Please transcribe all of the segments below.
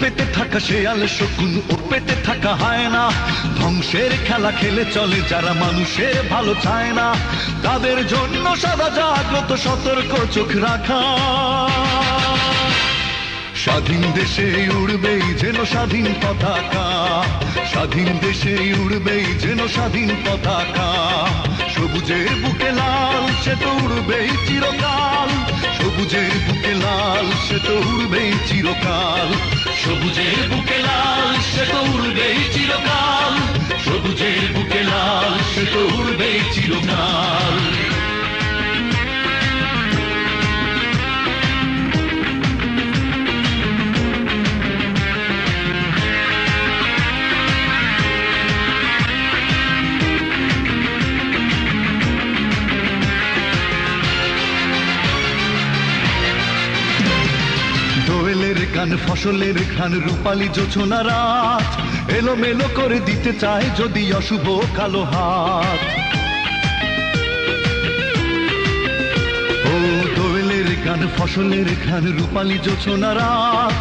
পেতে থাকা শেয়াল শকুন, ওর পেতে থাকা হায়না, ধ্বংসের খেলা খেলে চলে যারা মানুষের ভালো চায় না, তাদের জন্য সদা জাগ্রত সতর্ক চোখ রাখা। স্বাধীন দেশে উড়বেই যেন স্বাধীন পতাকা, স্বাধীন দেশে উড়বেই যেন স্বাধীন পতাকা, সবুজের বুকে লাল সে তো উড়বেই চিরকাল, সবুজের বুকে লাল সে তো উড়বেই চিরকাল, সবুজের বুকে লাল সে তো উড়বেই চিরকাল, সবুজের বুকে লাল সে তো উড়বেই চিরকাল। দোয়েলের গান ফসলের ঘান রূপালী জোছনা রাত, এলোমেলো করে দিতে চায় যদি অশুভ কালো হাত। ও দোয়েলের গান ফসলের ঘান রূপালী জোছনা রাত,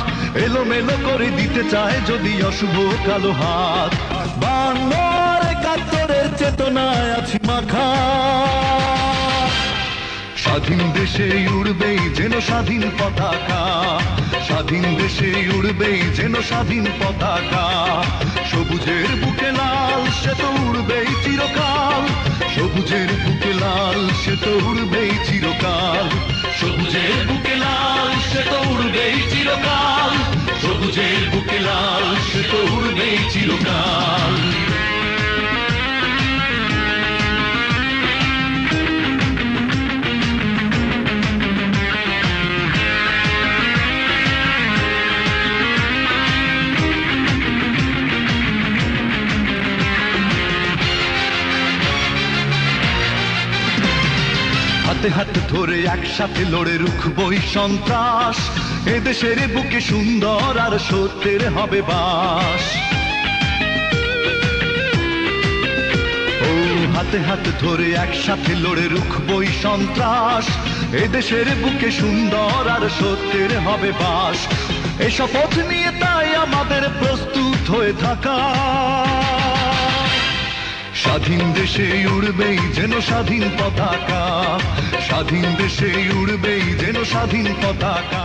এলোমেলো করে দিতে চায় যদি অশুভ কালো হাত। বাংলার একাত্তরের চেতনায় আছি মাখা, স্বাধীন দেশে উড়বেই যেন স্বাধীন পতাকা, স্বাধীন দেশে উড়বেই যেন স্বাধীন পতাকা, সবুজের বুকে লাল সে তো উড়বেই চিরকাল, সবুজের বুকে লাল সে তো উড়বেই চিরকাল, সবুজের বুকে লাল সে তো উড়বেই চিরকাল, সবুজের বুকে লাল সে তো উড়বেই চিরকাল। হাতে হাত ধরে একসাথে লড়ে রুখবই সন্ত্রাস, এদেশের বুকে সুন্দর আর সত্যের হবে বাস। ও হাতে হাত ধরে একসাথে লড়ে রুখবই সন্ত্রাস, এদেশের বুকে সুন্দর আর সত্যের হবে বাস। এই শপথ নিয়ে তাই আমাদের প্রস্তুত হয়ে থাকা, স্বাধীন দেশে উড়বেই যেন স্বাধীন পতাকা, স্বাধীন দেশে উড়বেই যেন স্বাধীন পতাকা।